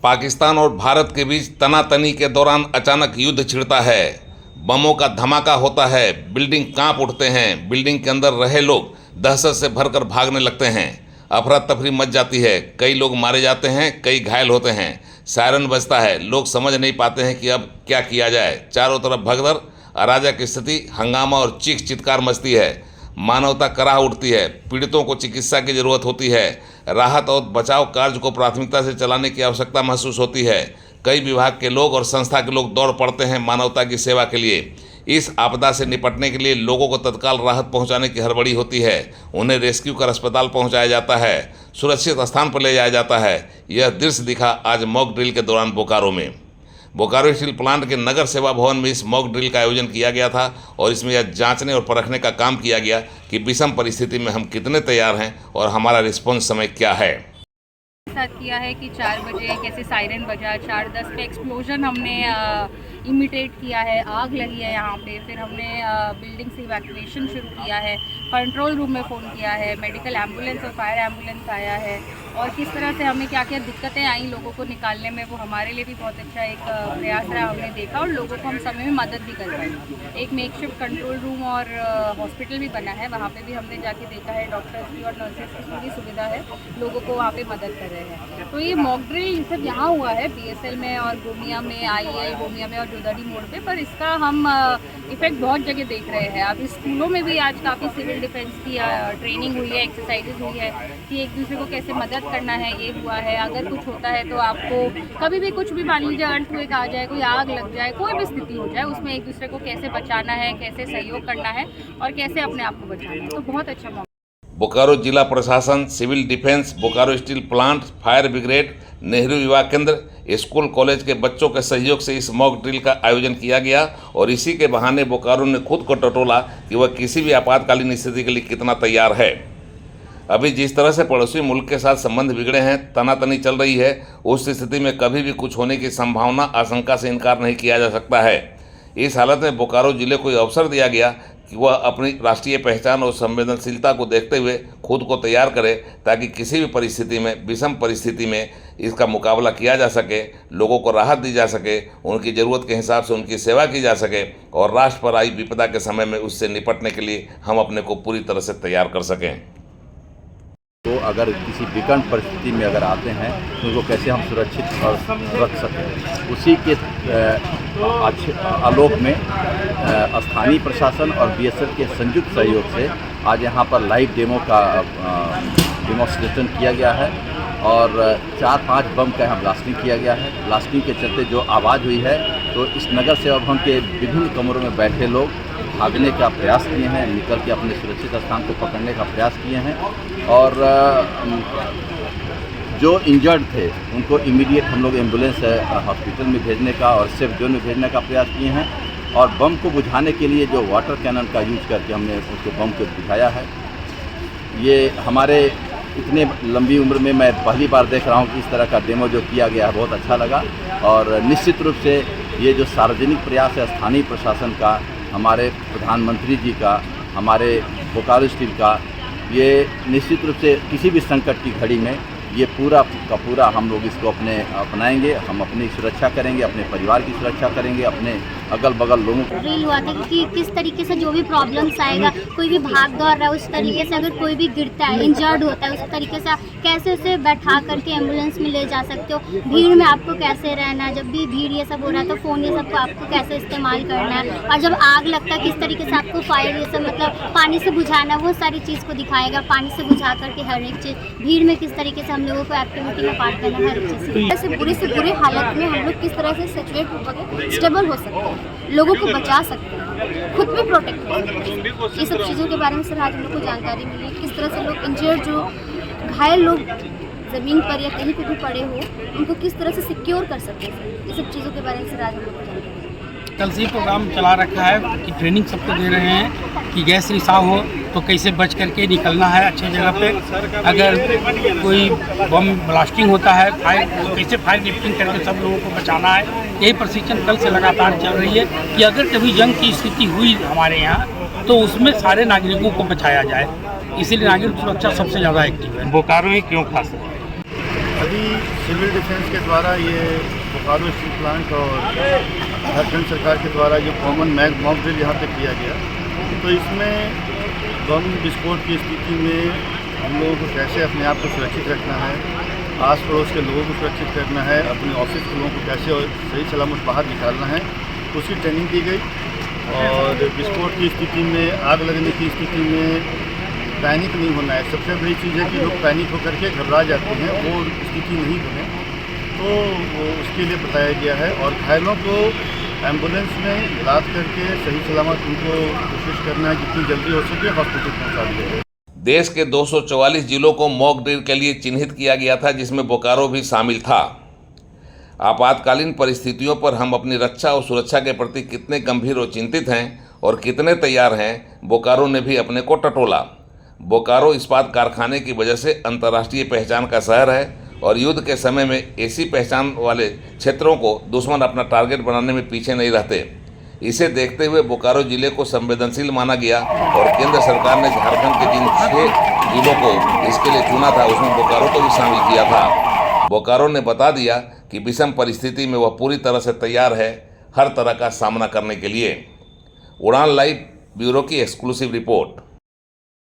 पाकिस्तान और भारत के बीच तनातनी के दौरान अचानक युद्ध छिड़ता है। बमों का धमाका होता है, बिल्डिंग कांप उठते हैं। बिल्डिंग के अंदर रहे लोग दहशत से भरकर भागने लगते हैं। अफरा तफरी मच जाती है, कई लोग मारे जाते हैं, कई घायल होते हैं। सायरन बजता है, लोग समझ नहीं पाते हैं कि अब क्या किया जाए। चारों तरफ भगदड़, अराजक स्थिति, हंगामा और चीख चित्कार मचती है। मानवता कराह उठती है। पीड़ितों को चिकित्सा की जरूरत होती है। राहत और बचाव कार्य को प्राथमिकता से चलाने की आवश्यकता महसूस होती है। कई विभाग के लोग और संस्था के लोग दौड़ पड़ते हैं मानवता की सेवा के लिए। इस आपदा से निपटने के लिए लोगों को तत्काल राहत पहुंचाने की हड़बड़ी होती है। उन्हें रेस्क्यू कर अस्पताल पहुंचाया जाता है, सुरक्षित स्थान पर ले जाया जाता है। यह दृश्य दिखा आज मॉक ड्रिल के दौरान बोकारो में। बोकारो स्टील प्लांट के नगर सेवा भवन में इस मॉक ड्रिल का आयोजन किया गया था और इसमें यह जांचने और परखने का काम किया गया कि विषम परिस्थिति में हम कितने तैयार हैं और हमारा रिस्पॉन्स समय क्या है। साथ किया है कि 4 बजे कैसे सायरन बजा, 4:10 पे एक्सप्लोजन हमने इमिटेट किया है, आग लगी है यहाँ पे। फिर हमने बिल्डिंग से इवैक्यूएशन शुरू किया है, कंट्रोल रूम में फ़ोन किया है, मेडिकल एम्बुलेंस और फायर एम्बुलेंस आया है। और किस तरह से हमें क्या क्या दिक्कतें आई लोगों को निकालने में, वो हमारे लिए भी बहुत अच्छा एक प्रयास रहा। हमने देखा और लोगों को हम समय में मदद भी कर पाए। एक मेकशिफ्ट कंट्रोल रूम और हॉस्पिटल भी बना है, वहाँ पे भी हमने जाके देखा है। डॉक्टर्स की और नर्सेज की पूरी सुविधा है, लोगों को वहाँ पे मदद कर रहे हैं। तो ये मॉक ड्रिल सब यहाँ हुआ है BSL में और गोमिया में, IAI गोमिया में और जोदाड़ी मोड़ पे, पर इसका हम इफेक्ट बहुत जगह देख रहे हैं। अभी स्कूलों में भी आज काफ़ी सिविल डिफेंस की ट्रेनिंग हुई है, एक्सरसाइजेज हुई है कि एक दूसरे को कैसे मदद करना है। ये हुआ है, अगर कुछ होता है तो आपको कभी भी कुछ भी, मान लीजिए अर्थक्वेक आ जाए, कोई आग लग जाए, कोई भी स्थिति हो जाए, उसमें एक दूसरे को कैसे बचाना है, कैसे सहयोग करना है और कैसे अपने आप को बचाना है। तो बहुत अच्छा मौका। बोकारो जिला प्रशासन, civil defence, Bokaro steel plant, fire brigade, Nehru युवा केंद्र, स्कूल कॉलेज के बच्चों के सहयोग से इस मॉक ड्रिल का आयोजन किया गया और इसी के बहाने बोकारो ने खुद को टटोला कि वह किसी भी आपातकालीन स्थिति के लिए कितना तैयार है। अभी जिस तरह से पड़ोसी मुल्क के साथ संबंध बिगड़े हैं, तनातनी चल रही है, उस स्थिति में कभी भी कुछ होने की संभावना, आशंका से इनकार नहीं किया जा सकता है। इस हालत में बोकारो जिले को अवसर दिया गया कि वह अपनी राष्ट्रीय पहचान और संवेदनशीलता को देखते हुए खुद को तैयार करे ताकि किसी भी परिस्थिति में, विषम परिस्थिति में इसका मुकाबला किया जा सके, लोगों को राहत दी जा सके, उनकी ज़रूरत के हिसाब से उनकी सेवा की जा सके और राष्ट्र पर आई विपदा के समय में उससे निपटने के लिए हम अपने को पूरी तरह से तैयार कर सकें। तो अगर किसी विकट परिस्थिति में अगर आते हैं तो उनको कैसे हम सुरक्षित और रख सकें, उसी के आलोक में स्थानीय प्रशासन और BSL के संयुक्त सहयोग से आज यहाँ पर लाइव डेमो का डेमोन्स्ट्रेशन किया गया है और 4-5 बम का यहाँ ब्लास्टिंग किया गया है। ब्लास्टिंग के चलते जो आवाज़ हुई है तो इस नगर सेवा भवन के विभिन्न कमरों में बैठे लोग भागने का प्रयास किए हैं, निकल के अपने सुरक्षित स्थान को पकड़ने का प्रयास किए हैं और जो इंजर्ड थे उनको इमीडिएट हम लोग एम्बुलेंस हॉस्पिटल में भेजने का और सेफ जोन में भेजने का प्रयास किए हैं और बम को बुझाने के लिए जो वाटर कैनन का यूज करके हमने उसको बम को बुझाया है। ये हमारे इतने लंबी उम्र में मैं पहली बार देख रहा हूँ कि इस तरह का डेमो जो किया गया है, बहुत अच्छा लगा और निश्चित रूप से ये जो सार्वजनिक प्रयास है स्थानीय प्रशासन का, हमारे प्रधानमंत्री जी का, हमारे बोकारो स्टील का, ये निश्चित रूप से किसी भी संकट की घड़ी में ये पूरा का पूरा हम लोग इसको अपनाएंगे। हम अपनी सुरक्षा करेंगे, अपने परिवार की सुरक्षा करेंगे, अपने अगल बगल लोगों को। ड्रिल हुआ था कि किस तरीके से जो भी प्रॉब्लम्स आएगा, कोई भी भाग दौड़ रहा है उस तरीके से, अगर कोई भी गिरता है, इंजर्ड होता है, उस तरीके से कैसे उसे बैठा करके एम्बुलेंस में ले जा सकते हो। भीड़ में आपको कैसे रहना है, जब भी भीड़ ये सब हो रहा है तो फ़ोन ये सब को आपको कैसे इस्तेमाल करना है और जब आग लगता है किस तरीके से आपको फायर ये सब मतलब पानी से बुझाना, वो सारी चीज़ को दिखाएगा। पानी से बुझा करके हर एक चीज़, भीड़ में किस तरीके से हम लोगों को एक्टिविटी में पार्ट करना, हर चीज़ ऐसे बुरी हालत में हम लोग किस तरह से सिचुएट होकर स्टेबल हो सकते हैं, लोगों को बचा सकते हैं, खुद भी प्रोटेक्ट हो सकते हैं। ये सब चीज़ों के बारे में सर आज हम लोग को जानकारी मिली, किस तरह से लोग इंजर्ड, जो घायल लोग ज़मीन पर या कहीं पर भी पड़े हो, उनको किस तरह से सिक्योर कर सकते हैं। ये सब चीज़ों के बारे में सर आज हम लोग को जानकारी। कल से प्रोग्राम चला रखा है कि ट्रेनिंग सबको दे रहे हैं कि गैस रिसाव हो तो कैसे बच करके निकलना है अच्छे जगह पे। अगर कोई बम ब्लास्टिंग होता है, फायर, तो कैसे फायर लिफ्टिंग करके सब लोगों को बचाना है। यही प्रशिक्षण कल से लगातार चल रही है कि अगर कभी जंग की स्थिति हुई हमारे यहाँ तो उसमें सारे नागरिकों को बचाया जाए। इसीलिए नागरिक सुरक्षा सबसे ज़्यादा एक्टिव है। बोकारो ही क्यों खास है? अभी सिविल डिफेंस के द्वारा ये बोकारो स्टील प्लांट और झारखंड सरकार के द्वारा जो कॉमन मॉक ड्रिल यहाँ पे किया गया, तो इसमें बम विस्फोट की स्थिति में हम लोगों को कैसे अपने आप को सुरक्षित रखना है, आस पड़ोस के लोगों को सुरक्षित करना है, अपने ऑफिस के लोगों को कैसे सही सलामत बाहर निकालना है, उसकी ट्रेनिंग दी गई। और विस्फोट की स्थिति में, आग लगने की स्थिति में पैनिक नहीं होना है। सबसे बड़ी चीज़ है कि लोग पैनिक होकर के घबरा जाते हैं, वो स्थिति नहीं बने, तो वो उसके लिए बताया गया है। और घायलों को एम्बुलेंस में लाद करके सही सलामत उनको कोशिश करना है जितनी जल्दी हो सके हॉस्पिटल पहुँचा दिया जाए। देश के 244 जिलों को मॉक ड्रिल के लिए चिन्हित किया गया था, जिसमें बोकारो भी शामिल था। आपातकालीन परिस्थितियों पर हम अपनी रक्षा और सुरक्षा के प्रति कितने गंभीर और चिंतित हैं और कितने तैयार हैं, बोकारो ने भी अपने को टटोला। बोकारो इस्पात कारखाने की वजह से अंतर्राष्ट्रीय पहचान का शहर है और युद्ध के समय में ऐसी पहचान वाले क्षेत्रों को दुश्मन अपना टारगेट बनाने में पीछे नहीं रहते। इसे देखते हुए बोकारो जिले को संवेदनशील माना गया और केंद्र सरकार ने झारखंड के जिन 6 जिलों को इसके लिए चुना था, उसमें बोकारो को भी शामिल किया था। बोकारो ने बता दिया कि विषम परिस्थिति में वह पूरी तरह से तैयार है हर तरह का सामना करने के लिए। उड़ान लाइव ब्यूरो की एक्सक्लूसिव रिपोर्ट।